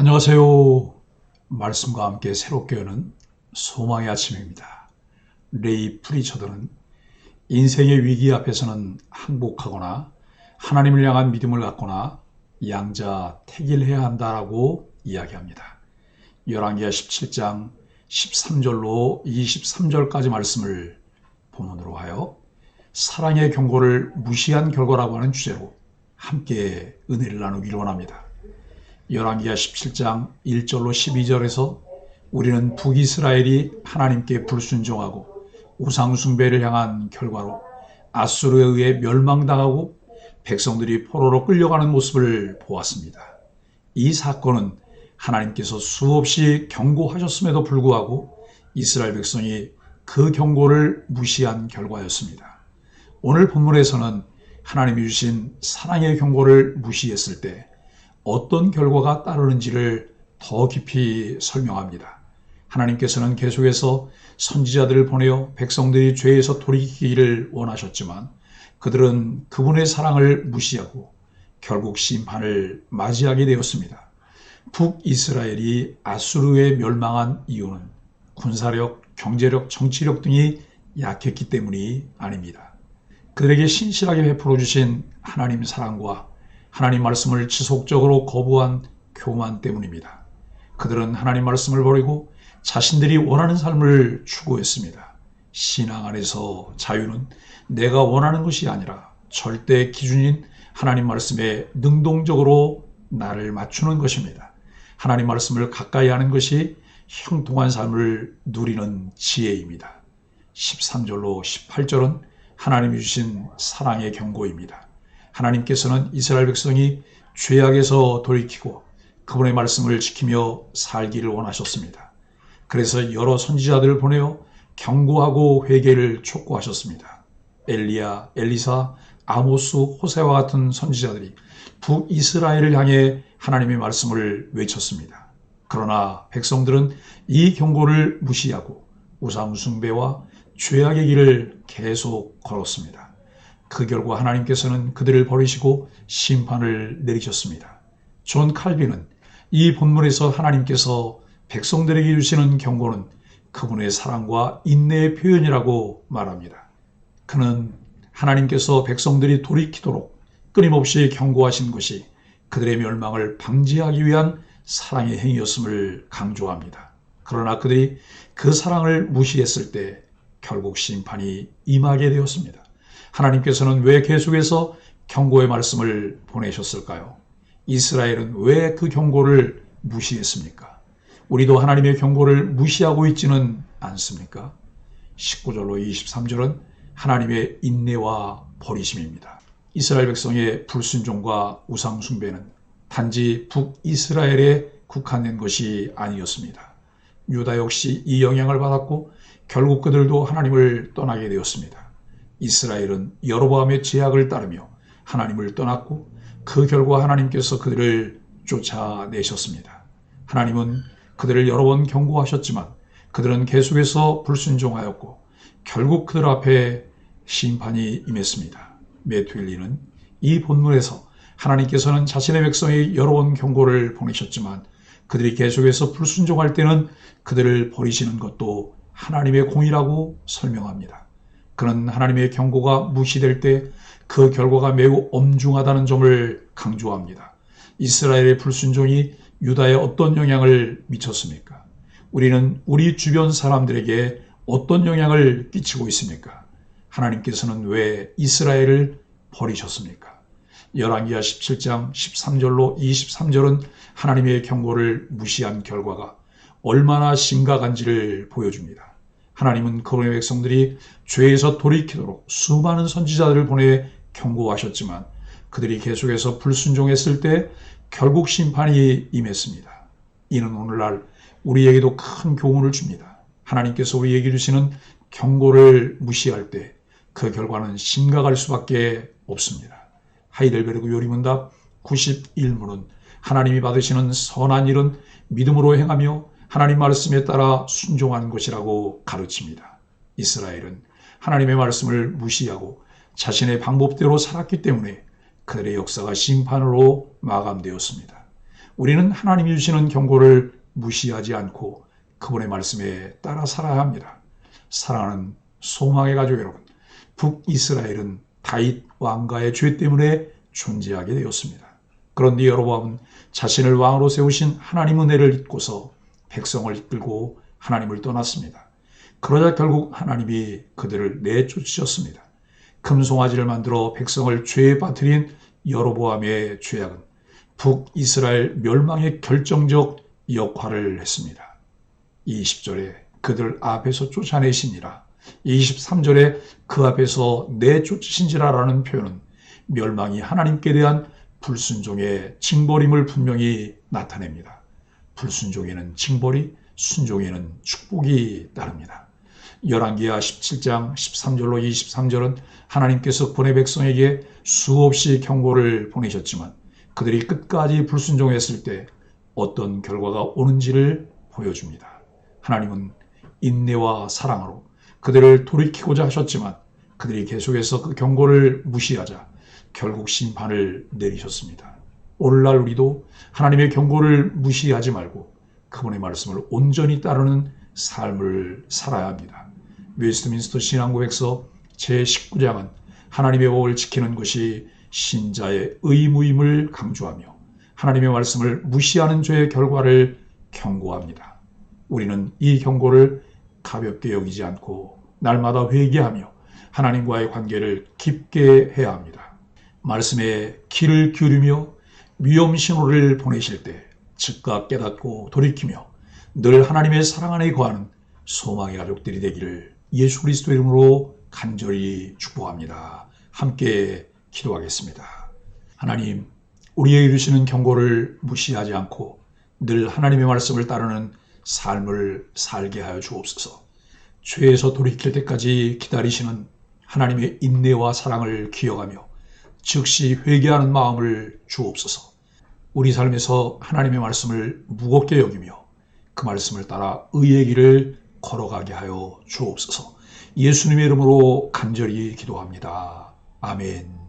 안녕하세요. 말씀과 함께 새롭게 여는 소망의 아침입니다. 레이 프리처드는 인생의 위기 앞에서는 항복하거나 하나님을 향한 믿음을 갖거나 양자택일해야 한다라고 이야기합니다. 열왕기하 17장 13절로 23절까지 말씀을 본문으로 하여 사랑의 경고를 무시한 결과라고 하는 주제로 함께 은혜를 나누기를 원합니다. 열왕기하 17장 1절로 12절에서 우리는 북이스라엘이 하나님께 불순종하고 우상숭배를 향한 결과로 아수르에 의해 멸망당하고 백성들이 포로로 끌려가는 모습을 보았습니다. 이 사건은 하나님께서 수없이 경고하셨음에도 불구하고 이스라엘 백성이 그 경고를 무시한 결과였습니다. 오늘 본문에서는 하나님이 주신 사랑의 경고를 무시했을 때 어떤 결과가 따르는지를 더 깊이 설명합니다. 하나님께서는 계속해서 선지자들을 보내어 백성들이 죄에서 돌이키기를 원하셨지만 그들은 그분의 사랑을 무시하고 결국 심판을 맞이하게 되었습니다. 북이스라엘이 아수르에 멸망한 이유는 군사력, 경제력, 정치력 등이 약했기 때문이 아닙니다. 그들에게 신실하게 베풀어 주신 하나님 사랑과 하나님 말씀을 지속적으로 거부한 교만 때문입니다. 그들은 하나님 말씀을 버리고 자신들이 원하는 삶을 추구했습니다. 신앙 안에서 자유는 내가 원하는 것이 아니라 절대 기준인 하나님 말씀에 능동적으로 나를 맞추는 것입니다. 하나님 말씀을 가까이 하는 것이 형통한 삶을 누리는 지혜입니다. 13절로 18절은 하나님이 주신 사랑의 경고입니다. 하나님께서는 이스라엘 백성이 죄악에서 돌이키고 그분의 말씀을 지키며 살기를 원하셨습니다. 그래서 여러 선지자들을 보내어 경고하고 회개를 촉구하셨습니다. 엘리야, 엘리사, 아모스, 호세와 같은 선지자들이 북이스라엘을 향해 하나님의 말씀을 외쳤습니다. 그러나 백성들은 이 경고를 무시하고 우상 숭배와 죄악의 길을 계속 걸었습니다. 그 결과 하나님께서는 그들을 버리시고 심판을 내리셨습니다. 존 칼빈은 이 본문에서 하나님께서 백성들에게 주시는 경고는 그분의 사랑과 인내의 표현이라고 말합니다. 그는 하나님께서 백성들이 돌이키도록 끊임없이 경고하신 것이 그들의 멸망을 방지하기 위한 사랑의 행위였음을 강조합니다. 그러나 그들이 그 사랑을 무시했을 때 결국 심판이 임하게 되었습니다. 하나님께서는 왜 계속해서 경고의 말씀을 보내셨을까요? 이스라엘은 왜 그 경고를 무시했습니까? 우리도 하나님의 경고를 무시하고 있지는 않습니까? 19절로 23절은 하나님의 인내와 버리심입니다. 이스라엘 백성의 불순종과 우상 숭배는 단지 북이스라엘에 국한된 것이 아니었습니다. 유다 역시 이 영향을 받았고 결국 그들도 하나님을 떠나게 되었습니다. 이스라엘은 여로보암의 제약을 따르며 하나님을 떠났고 그 결과 하나님께서 그들을 쫓아내셨습니다. 하나님은 그들을 여러 번 경고하셨지만 그들은 계속해서 불순종하였고 결국 그들 앞에 심판이 임했습니다. 메투엘리는 이 본문에서 하나님께서는 자신의 백성에 여러 번 경고를 보내셨지만 그들이 계속해서 불순종할 때는 그들을 버리시는 것도 하나님의 공이라고 설명합니다. 그는 하나님의 경고가 무시될 때 그 결과가 매우 엄중하다는 점을 강조합니다. 이스라엘의 불순종이 유다에 어떤 영향을 미쳤습니까? 우리는 우리 주변 사람들에게 어떤 영향을 끼치고 있습니까? 하나님께서는 왜 이스라엘을 버리셨습니까? 열왕기하 17장 13절로 23절은 하나님의 경고를 무시한 결과가 얼마나 심각한지를 보여줍니다. 하나님은 그분의 백성들이 죄에서 돌이키도록 수많은 선지자들을 보내 경고하셨지만 그들이 계속해서 불순종했을 때 결국 심판이 임했습니다. 이는 오늘날 우리에게도 큰 교훈을 줍니다. 하나님께서 우리에게 주시는 경고를 무시할 때 그 결과는 심각할 수밖에 없습니다. 하이델베르그 요리문답 91문은 하나님이 받으시는 선한 일은 믿음으로 행하며 하나님 말씀에 따라 순종하는 것이라고 가르칩니다. 이스라엘은 하나님의 말씀을 무시하고 자신의 방법대로 살았기 때문에 그들의 역사가 심판으로 마감되었습니다. 우리는 하나님이 주시는 경고를 무시하지 않고 그분의 말씀에 따라 살아야 합니다. 사랑하는 소망의 가족 여러분, 북이스라엘은 다윗 왕가의 죄 때문에 존재하게 되었습니다. 그런데 여로보암은 자신을 왕으로 세우신 하나님 은혜를 잊고서 백성을 이끌고 하나님을 떠났습니다. 그러자 결국 하나님이 그들을 내쫓으셨습니다. 금송아지를 만들어 백성을 죄에 빠뜨린 여로보암의 죄악은 북이스라엘 멸망의 결정적 역할을 했습니다. 20절에 그들 앞에서 쫓아내시니라, 23절에 그 앞에서 내쫓으신지라라는 표현은 멸망이 하나님께 대한 불순종의 징벌임을 분명히 나타냅니다. 불순종에는 징벌이, 순종에는 축복이 따릅니다. 열왕기하 17장 13절로 23절은 하나님께서 본의 백성에게 수없이 경고를 보내셨지만 그들이 끝까지 불순종했을 때 어떤 결과가 오는지를 보여줍니다. 하나님은 인내와 사랑으로 그들을 돌이키고자 하셨지만 그들이 계속해서 그 경고를 무시하자 결국 심판을 내리셨습니다. 오늘날 우리도 하나님의 경고를 무시하지 말고 그분의 말씀을 온전히 따르는 삶을 살아야 합니다. 웨스트민스터 신앙고백서 제19장은 하나님의 법을 지키는 것이 신자의 의무임을 강조하며 하나님의 말씀을 무시하는 죄의 결과를 경고합니다. 우리는 이 경고를 가볍게 여기지 않고 날마다 회개하며 하나님과의 관계를 깊게 해야 합니다. 말씀에 귀를 기울이며 위험 신호를 보내실 때 즉각 깨닫고 돌이키며 늘 하나님의 사랑 안에 거하는 소망의 가족들이 되기를 예수 그리스도 이름으로 간절히 축복합니다. 함께 기도하겠습니다. 하나님, 우리에게 주시는 경고를 무시하지 않고 늘 하나님의 말씀을 따르는 삶을 살게 하여 주옵소서. 죄에서 돌이킬 때까지 기다리시는 하나님의 인내와 사랑을 기억하며 즉시 회개하는 마음을 주옵소서. 우리 삶에서 하나님의 말씀을 무겁게 여기며 그 말씀을 따라 의의 길을 걸어가게 하여 주옵소서. 예수님의 이름으로 간절히 기도합니다. 아멘.